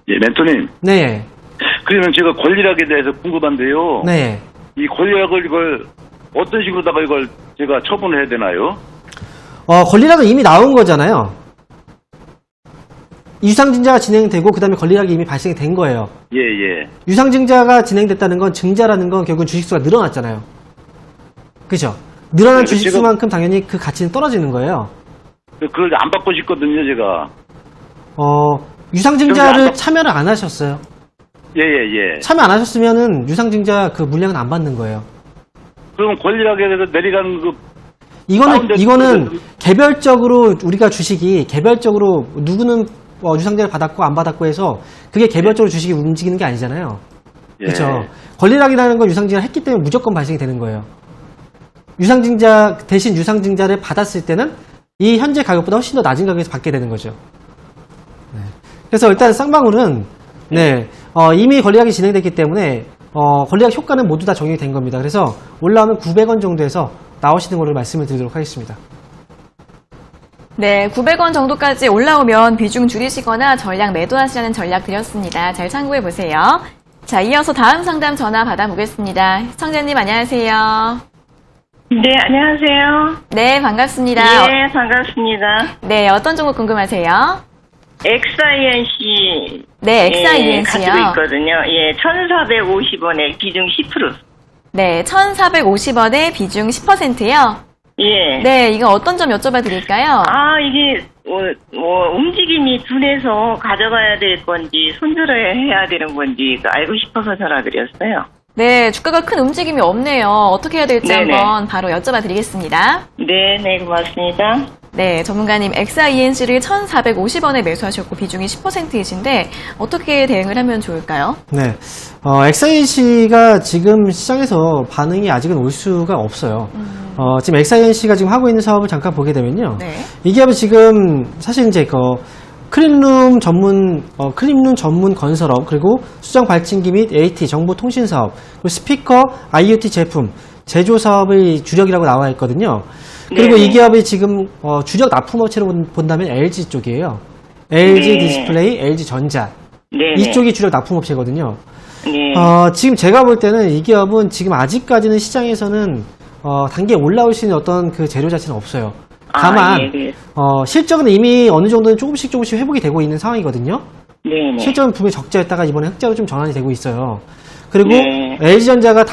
예, 멘토님. 네. 그러면 제가 권리락에 대해서 궁금한데요. 네. 이 권리락을 이걸 어떤 식으로다가 이걸 제가 처분을 해야 되나요? 권리락은 이미 나온 거잖아요. 유상증자가 진행되고 그 다음에 권리락이 이미 발생이 된 거예요. 예, 예. 유상증자가 진행됐다는 건 증자라는 건 결국은 주식수가 늘어났잖아요. 그죠? 늘어난 네, 주식수만큼 당연히 그 가치는 떨어지는 거예요. 그걸 안 받고 싶거든요, 제가. 유상증자를 참여를 안 하셨어요. 예, 예, 예. 참여 안 하셨으면은 유상증자 그 물량은 안 받는 거예요. 그럼 권리락에 대해서 내려가는 이거는 개별적으로 우리가 주식이 개별적으로 누구는 유상증자를 받았고 안 받았고 해서 그게 개별적으로 주식이 움직이는 게 아니잖아요. 예. 그렇죠. 권리락이라는 건 유상증자를 했기 때문에 무조건 발생이 되는 거예요. 유상증자 대신 유상증자를 받았을 때는 이 현재 가격보다 훨씬 더 낮은 가격에서 받게 되는 거죠. 네. 그래서 일단 쌍방울은 이미 권리락이 진행됐기 때문에 권리락 효과는 모두 다 적용이 된 겁니다. 그래서 올라오면 900원 정도에서 나오시는 걸로 말씀을 드리도록 하겠습니다. 네, 900원 정도까지 올라오면 비중 줄이시거나 전략 매도하시라는 전략 드렸습니다. 잘 참고해 보세요. 자, 이어서 다음 상담 전화 받아보겠습니다. 시청자님 안녕하세요. 네, 안녕하세요. 네, 반갑습니다. 네, 반갑습니다. 네, 어떤 종목 궁금하세요? XINC. 네, XINC 요. 가지고 있거든요. 예, 1,450원에 비중 10%. 네, 1,450원에 비중 10%요. 예. 네, 이거 어떤 점 여쭤봐 드릴까요? 이게, 움직임이 둔해서 가져가야 될 건지, 손절을 해야 되는 건지, 알고 싶어서 전화드렸어요. 네, 주가가 큰 움직임이 없네요. 어떻게 해야 될지 네네. 한번 바로 여쭤봐 드리겠습니다. 네, 고맙습니다. 네, 전문가님 XINC를 1,450원에 매수하셨고 비중이 10%이신데 어떻게 대응을 하면 좋을까요? 네. XINC가 지금 시장에서 반응이 아직은 올 수가 없어요. 지금 XINC가 지금 하고 있는 사업을 잠깐 보게 되면요. 네. 이 기업은 지금 사실 이제 클린룸 전문 건설업, 그리고 수정 발진기 및 AT 정보통신 사업, 그리고 스피커, IoT 제품, 제조 사업의 주력이라고 나와 있거든요. 그리고 네네. 이 기업이 지금 주력 납품업체로 본다면 LG 쪽이에요. LG 네. 디스플레이, LG 전자. 네. 이쪽이 주력 납품업체거든요. 네. 지금 제가 볼 때는 이 기업은 지금 아직까지는 시장에서는 단계에 올라올 수 있는 어떤 그 재료 자체는 없어요. 다만 예. 실적은 이미 어느 정도는 조금씩 회복이 되고 있는 상황이거든요. 네. 실적은 분명히 적자였다가 이번에 흑자로 좀 전환이 되고 있어요. 그리고 네. LG전자가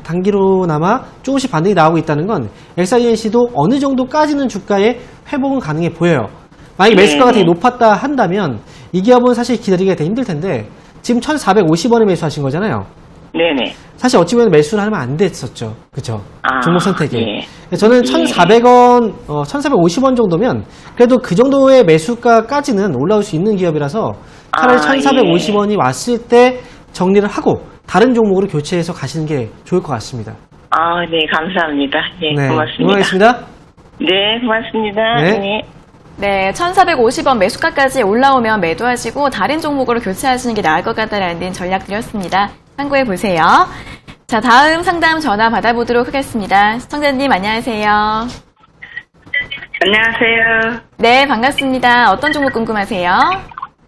단기로나마 조금씩 반등이 나오고 있다는 건 XINC도 어느 정도까지는 주가의 회복은 가능해 보여요. 만약에 매수가가 되게 높았다 한다면 이 기업은 사실 기다리기가 되게 힘들 텐데 지금 1,450원에 매수하신 거잖아요. 네네. 사실 어찌 보면 매수를 하면 안 됐었죠. 그쵸? 종목 선택에. 예. 저는 1,400원, 1,450원 정도면 그래도 그 정도의 매수가까지는 올라올 수 있는 기업이라서 차라리 1,450원이 왔을 때 정리를 하고 다른 종목으로 교체해서 가시는 게 좋을 것 같습니다. 네, 감사합니다. 네, 네. 고맙습니다. 응원하겠습니다. 네, 고맙습니다. 네. 네. 네, 1,450원 매수가까지 올라오면 매도하시고 다른 종목으로 교체하시는 게 나을 것 같다라는 전략 드렸습니다. 참고해 보세요. 자, 다음 상담 전화 받아보도록 하겠습니다. 시청자님 안녕하세요. 안녕하세요. 네, 반갑습니다. 어떤 종목 궁금하세요?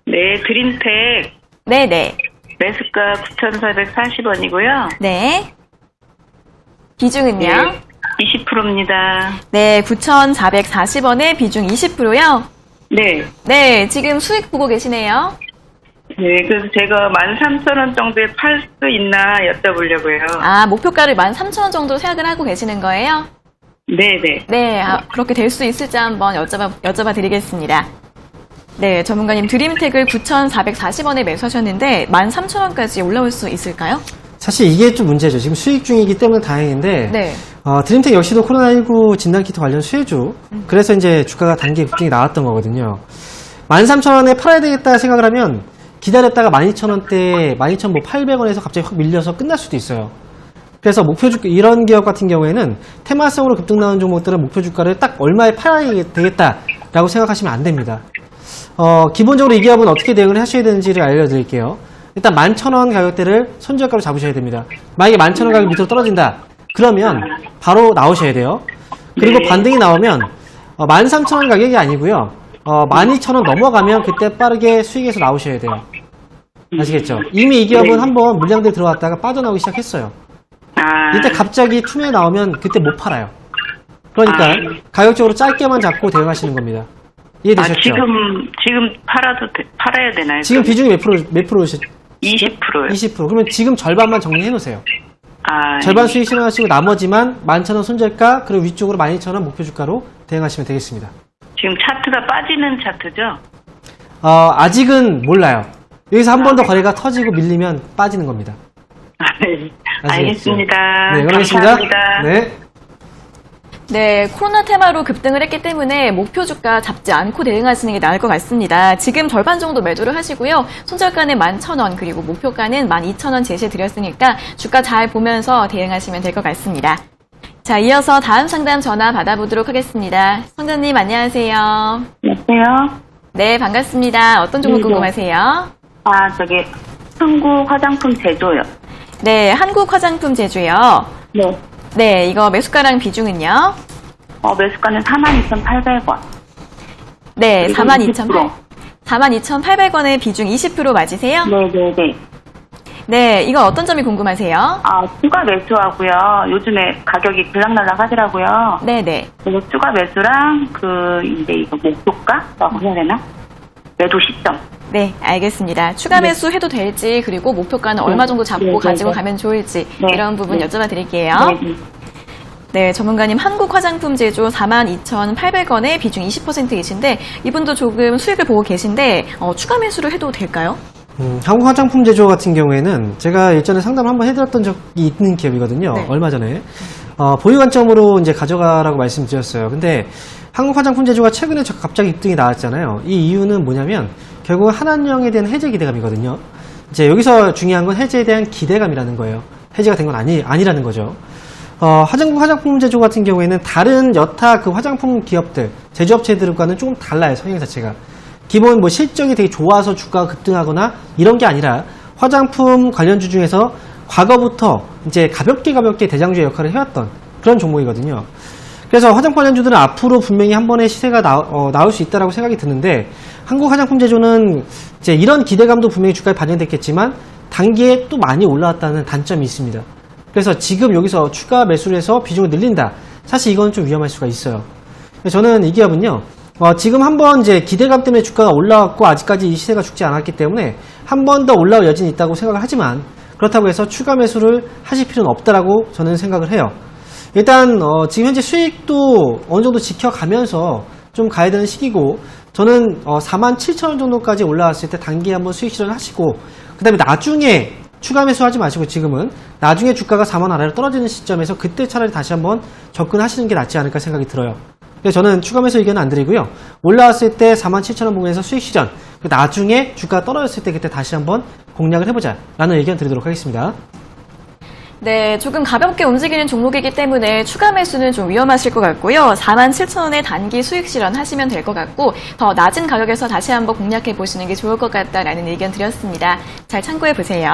네, 드림텍 네네. 매수가 9,440원이고요. 네. 비중은요? 20%입니다. 네, 9,440원에 비중 20%요? 네. 네, 지금 수익 보고 계시네요. 네, 그래서 제가 13,000원 정도에 팔 수 있나 여쭤보려고요. 아, 목표가를 13,000원 정도 생각을 하고 계시는 거예요? 네네. 네, 그렇게 될 수 있을지 한번 여쭤봐 드리겠습니다. 네, 전문가님 드림텍을 9,440원에 매수하셨는데 13,000원까지 올라올 수 있을까요? 사실 이게 좀 문제죠. 지금 수익 중이기 때문에 다행인데 네. 드림텍 역시도 코로나19 진단키트 관련 수혜주. 그래서 이제 주가가 단기 급등이 나왔던 거거든요. 13,000원에 팔아야 되겠다 생각을 하면 기다렸다가 12,000원대, 12,800원에서 갑자기 확 밀려서 끝날 수도 있어요. 그래서 목표 주가, 이런 기업 같은 경우에는 테마성으로 급등 나온 종목들은 목표 주가를 딱 얼마에 팔아야 되겠다라고 생각하시면 안 됩니다. 기본적으로 이 기업은 어떻게 대응을 하셔야 되는지를 알려드릴게요. 일단 11,000원 가격대를 손절가로 잡으셔야 됩니다. 만약에 11,000원 가격 밑으로 떨어진다. 그러면 바로 나오셔야 돼요. 그리고 반등이 나오면 13,000원 가격이 아니고요. 12,000원 넘어가면 그때 빠르게 수익에서 나오셔야 돼요. 아시겠죠? 이미 이 기업은 한번 물량들 들어왔다가 빠져나오기 시작했어요. 이때 갑자기 투매 나오면 그때 못 팔아요. 그러니까 가격적으로 짧게만 잡고 대응하시는 겁니다. 이해되셨죠? 지금 팔아야 되나요? 지금 비중이 몇 프로시죠? 20%요. 20%. 그러면 지금 절반만 정리해 놓으세요. 아, 절반 수익 실현하시고 나머지만 11,000원 손절가, 그리고 위쪽으로 12,000원 목표 주가로 대응하시면 되겠습니다. 지금 차트가 빠지는 차트죠? 아직은 몰라요. 여기서 한 번 더 거래가 터지고 밀리면 빠지는 겁니다. 네. 아시겠죠? 알겠습니다. 네, 응원하겠습니다. 감사합니다. 네. 네, 코로나 테마로 급등을 했기 때문에 목표 주가 잡지 않고 대응하시는 게 나을 것 같습니다. 지금 절반 정도 매도를 하시고요. 손절가는 11,000원, 그리고 목표가는 12,000원 제시해 드렸으니까 주가 잘 보면서 대응하시면 될 것 같습니다. 자, 이어서 다음 상담 전화 받아보도록 하겠습니다. 성자님 안녕하세요. 여보세요? 네, 반갑습니다. 어떤 종목 궁금하세요? 한국 화장품 제조요. 네, 한국 화장품 제조요. 네. 네, 이거 매수가랑 비중은요? 매수가는 42,800원. 네, 그리고 42,800원에 비중 20% 맞으세요? 네네네. 네, 이거 어떤 점이 궁금하세요? 추가 매수하고요. 요즘에 가격이 들락날락 하더라고요. 네네. 그래서 추가 매수랑 이거 목표가라고 해야 되나? 매도 시점. 네, 알겠습니다. 추가 매수 해도 될지, 그리고 목표가는 얼마 정도 잡고 가지고 가면 좋을지, 이런 부분 여쭤봐 드릴게요. 네, 전문가님, 한국 화장품 제조 42,800원에 비중 20%이신데, 이분도 조금 수익을 보고 계신데, 추가 매수를 해도 될까요? 한국 화장품 제조 같은 경우에는 제가 예전에 상담을 한번 해드렸던 적이 있는 기업이거든요. 네. 얼마 전에. 보유 관점으로 이제 가져가라고 말씀드렸어요. 근데 한국 화장품 제조가 최근에 갑자기 입등이 나왔잖아요. 이 이유는 뭐냐면 결국 한한령에 대한 해제 기대감이거든요. 이제 여기서 중요한 건 해제에 대한 기대감이라는 거예요. 해제가 된 건 아니라는 거죠. 한국 화장품 제조 같은 경우에는 다른 여타 그 화장품 기업들, 제조업체들과는 조금 달라요. 성향 자체가. 기본 뭐 실적이 되게 좋아서 주가가 급등하거나 이런 게 아니라 화장품 관련주 중에서 과거부터 이제 가볍게 대장주의 역할을 해왔던 그런 종목이거든요. 그래서 화장품 관련주들은 앞으로 분명히 한 번의 시세가 나올 수 있다라고 생각이 드는데, 한국 화장품 제조는 이제 이런 기대감도 분명히 주가에 반영됐겠지만 단기에 또 많이 올라왔다는 단점이 있습니다. 그래서 지금 여기서 추가 매수를 해서 비중을 늘린다. 사실 이건 좀 위험할 수가 있어요. 저는 이 기업은요, 지금 한번 이제 기대감 때문에 주가가 올라왔고 아직까지 이 시세가 죽지 않았기 때문에 한 번 더 올라올 여진이 있다고 생각을 하지만, 그렇다고 해서 추가 매수를 하실 필요는 없다라고 저는 생각을 해요. 일단 지금 현재 수익도 어느 정도 지켜가면서 좀 가야 되는 시기고, 저는 47,000원 정도까지 올라왔을 때 단기에 한번 수익 실현하시고, 그 다음에 나중에 추가 매수하지 마시고 지금은 나중에 주가가 4만 아래로 떨어지는 시점에서 그때 차라리 다시 한번 접근하시는 게 낫지 않을까 생각이 들어요. 그래서 저는 추가 매수 의견은 안 드리고요. 올라왔을 때 47,000원 부근에서 수익 실현, 나중에 주가가 떨어졌을 때 그때 다시 한번 공략을 해보자 라는 의견 드리도록 하겠습니다. 네, 조금 가볍게 움직이는 종목이기 때문에 추가 매수는 좀 위험하실 것 같고요. 47,000원에 단기 수익 실현하시면 될 것 같고, 더 낮은 가격에서 다시 한번 공략해 보시는 게 좋을 것 같다라는 의견 드렸습니다. 잘 참고해 보세요.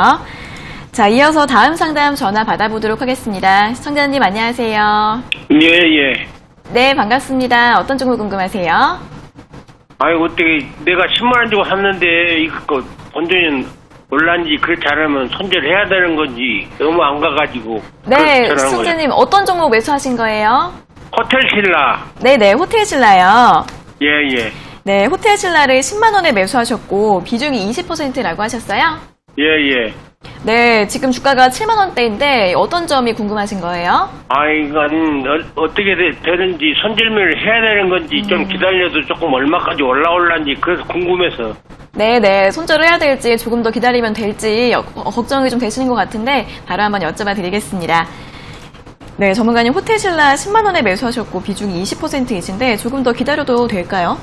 자, 이어서 다음 상담 전화 받아보도록 하겠습니다. 시청자님 안녕하세요. 예. 네, 반갑습니다. 어떤 종목 궁금하세요? 아이, 어떻게, 내가 10만원 주고 샀는데, 이거, 본전은 올란지 그렇지 않으면 손절을 해야 되는 건지, 너무 안 가가지고. 네, 시청자님 어떤 종목 매수하신 거예요? 호텔 신라. 네네, 호텔 신라요. 예. 네, 호텔 신라를 10만원에 매수하셨고, 비중이 20%라고 하셨어요? 예. 네, 지금 주가가 7만원대인데, 어떤 점이 궁금하신 거예요? 이건 어떻게 되는지, 손절매를 해야 되는 건지, 좀 기다려도 조금 얼마까지 올라올란지, 그래서 궁금해서. 네네, 손절을 해야 될지, 조금 더 기다리면 될지, 걱정이 좀 되시는 것 같은데, 바로 한번 여쭤봐 드리겠습니다. 네, 전문가님 호텔 신라 10만원에 매수하셨고, 비중이 20%이신데, 조금 더 기다려도 될까요?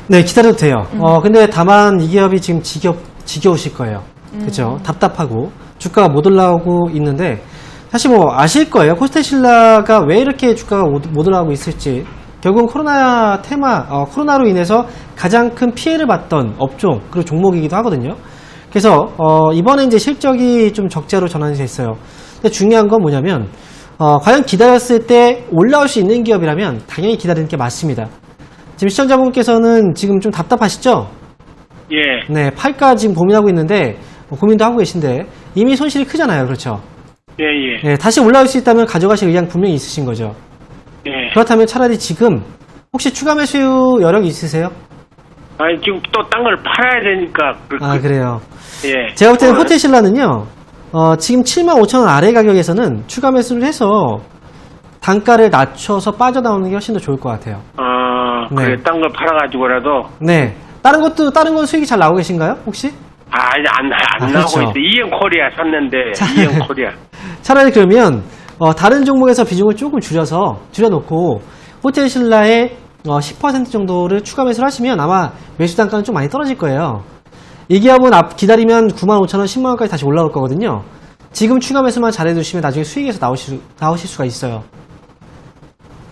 네, 기다려도 돼요. 근데 다만 이 기업이 지금 지겨우실 거예요. 그죠? 답답하고 주가가 못 올라오고 있는데, 사실 뭐 아실 거예요. 호텔 신라가 왜 이렇게 주가가 못 올라오고 있을지. 결국은 코로나로 인해서 가장 큰 피해를 봤던 업종 그리고 종목이기도 하거든요. 그래서 이번에 이제 실적이 좀 적자로 전환이 됐어요. 근데 중요한 건 뭐냐면 과연 기다렸을 때 올라올 수 있는 기업이라면 당연히 기다리는 게 맞습니다. 지금 시청자분께서는 지금 좀 답답하시죠? 예. 네, 팔까 지금 고민하고 있는데 고민도 하고 계신데 이미 손실이 크잖아요. 그렇죠? 예. 네, 다시 올라올 수 있다면 가져가실 의향 분명히 있으신 거죠. 예. 그렇다면 차라리 지금 혹시 추가 매수 여력 있으세요? 아니, 지금 또 딴 걸 팔아야 되니까. 그래요. 예. 제가 볼 때는 호텔 신라는요, 지금 75,000원 아래 가격에서는 추가 매수를 해서 단가를 낮춰서 빠져나오는 게 훨씬 더 좋을 것 같아요. 그래, 딴 걸 팔아가지고라도. 네. 다른 건 수익이 잘 나오고 계신가요, 혹시? 이제 안 그렇죠. 나오고 있어. 이엔 코리아 샀는데, 이엔 코리아. 차라리 그러면, 다른 종목에서 비중을 조금 줄여놓고, 호텔 신라의 10% 정도를 추가 매수를 하시면 아마 매수 단가는 좀 많이 떨어질 거예요. 이 기업은 기다리면 95,000원, 10만원까지 다시 올라올 거거든요. 지금 추가 매수만 잘해두시면 나중에 수익에서 나오실 수가 있어요.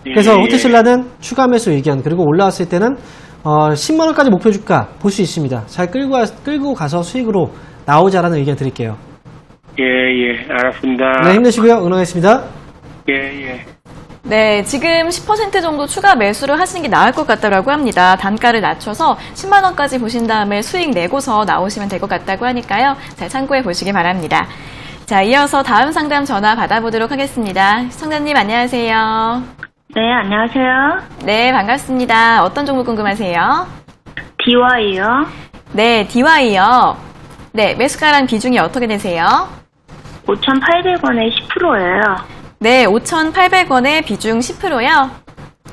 그래서 호텔 신라는 추가 매수 의견, 그리고 올라왔을 때는 10만원까지 목표 주가 볼 수 있습니다. 잘 끌고 가서 수익으로 나오자라는 의견 드릴게요. 예, 알았습니다. 네, 힘내시고요. 응원하겠습니다. 예. 네, 지금 10% 정도 추가 매수를 하시는 게 나을 것 같다고 합니다. 단가를 낮춰서 10만원까지 보신 다음에 수익 내고서 나오시면 될 것 같다고 하니까요. 잘 참고해 보시기 바랍니다. 자, 이어서 다음 상담 전화 받아보도록 하겠습니다. 시청자님 안녕하세요. 네, 안녕하세요. 네, 반갑습니다. 어떤 종목 궁금하세요? DY요. 네, DY요. 네, 매수가랑 비중이 어떻게 되세요? 5,800원에 10%예요. 네, 5,800원에 비중 10%요.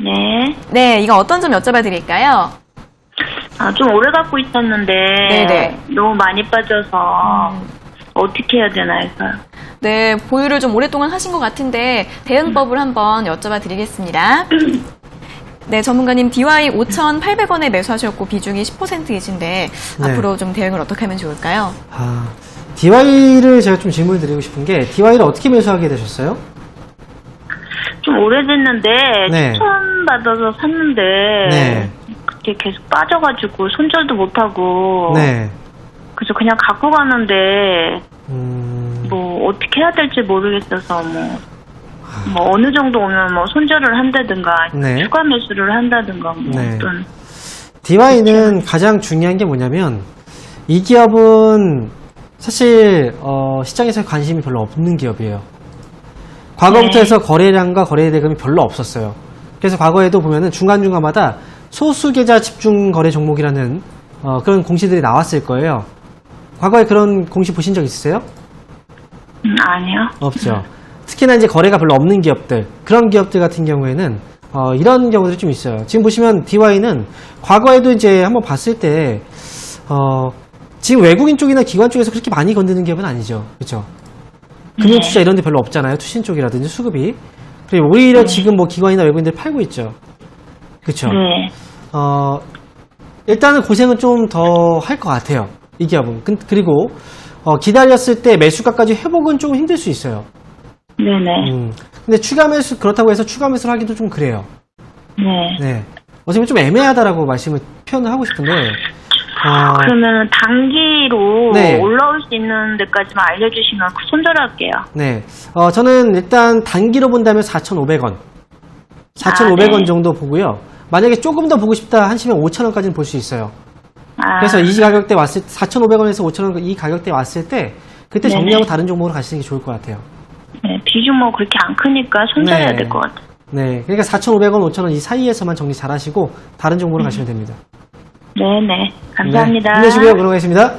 네. 네, 이거 어떤 점 여쭤봐 드릴까요? 좀 오래 갖고 있었는데 네네. 너무 많이 빠져서 어떻게 해야 되나 해서요. 네, 보유를 좀 오랫동안 하신 것 같은데 대응법을 한번 여쭤봐 드리겠습니다. 네, 전문가님 DY 5,800원에 매수하셨고 비중이 10%이신데 앞으로 좀 대응을 어떻게 하면 좋을까요? DY를 제가 좀 질문을 드리고 싶은 게 DY를 어떻게 매수하게 되셨어요? 좀 오래됐는데 네. 추천받아서 샀는데 네. 그때 계속 빠져가지고 손절도 못하고 네. 그래서 그냥 갖고 가는데 음, 어떻게 해야 될지 모르겠어서 어느 정도 오면 손절을 한다든가 네. 추가 매수를 한다든가 네. 어떤 DY는 가장 중요한 게 뭐냐면 이 기업은 사실 시장에서 관심이 별로 없는 기업이에요. 과거부터 네. 해서 거래량과 거래 대금이 별로 없었어요. 그래서 과거에도 보면은 중간중간마다 소수 계좌 집중 거래 종목이라는 그런 공시들이 나왔을 거예요. 과거에 그런 공시 보신 적 있으세요? 아니요. 없죠. 특히나 이제 거래가 별로 없는 기업들, 그런 기업들 같은 경우에는 이런 경우들이 좀 있어요. 지금 보시면 DY는 과거에도 이제 한번 봤을 때 지금 외국인 쪽이나 기관 쪽에서 그렇게 많이 건드는 기업은 아니죠. 그렇죠? 금융투자 이런 데 별로 없잖아요. 투신 쪽이라든지 수급이. 그리고 오히려 지금 뭐 기관이나 외국인들 팔고 있죠. 그렇죠? 네. 일단은 고생은 좀 더 할 것 같아요. 이 기업은. 그리고 기다렸을 때 매수가까지 회복은 좀 힘들 수 있어요. 네네. 근데 추가 매수, 그렇다고 해서 추가 매수를 하기도 좀 그래요. 네. 네. 어차피 좀 애매하다라고 표현을 하고 싶은데. 그러면 단기로 네. 올라올 수 있는 데까지만 알려주시면 손절할게요. 네. 저는 일단 단기로 본다면 4,500원. 4,500원 네. 정도 보고요. 만약에 조금 더 보고 싶다 하시면 5,000원까지는 볼 수 있어요. 그래서 이 가격대 4,500원에서 5,000원 이 가격대 왔을 때 그때 정리하고 다른 종목으로 가시는 게 좋을 것 같아요. 네, 비중 그렇게 안 크니까 손절해야 네. 될 것 같아요. 네. 그러니까 4,500원, 5,000원 이 사이에서만 정리 잘 하시고 다른 종목으로 가시면 됩니다. 네네. 감사합니다. 네. 힘내시고요. 그러겠습니다.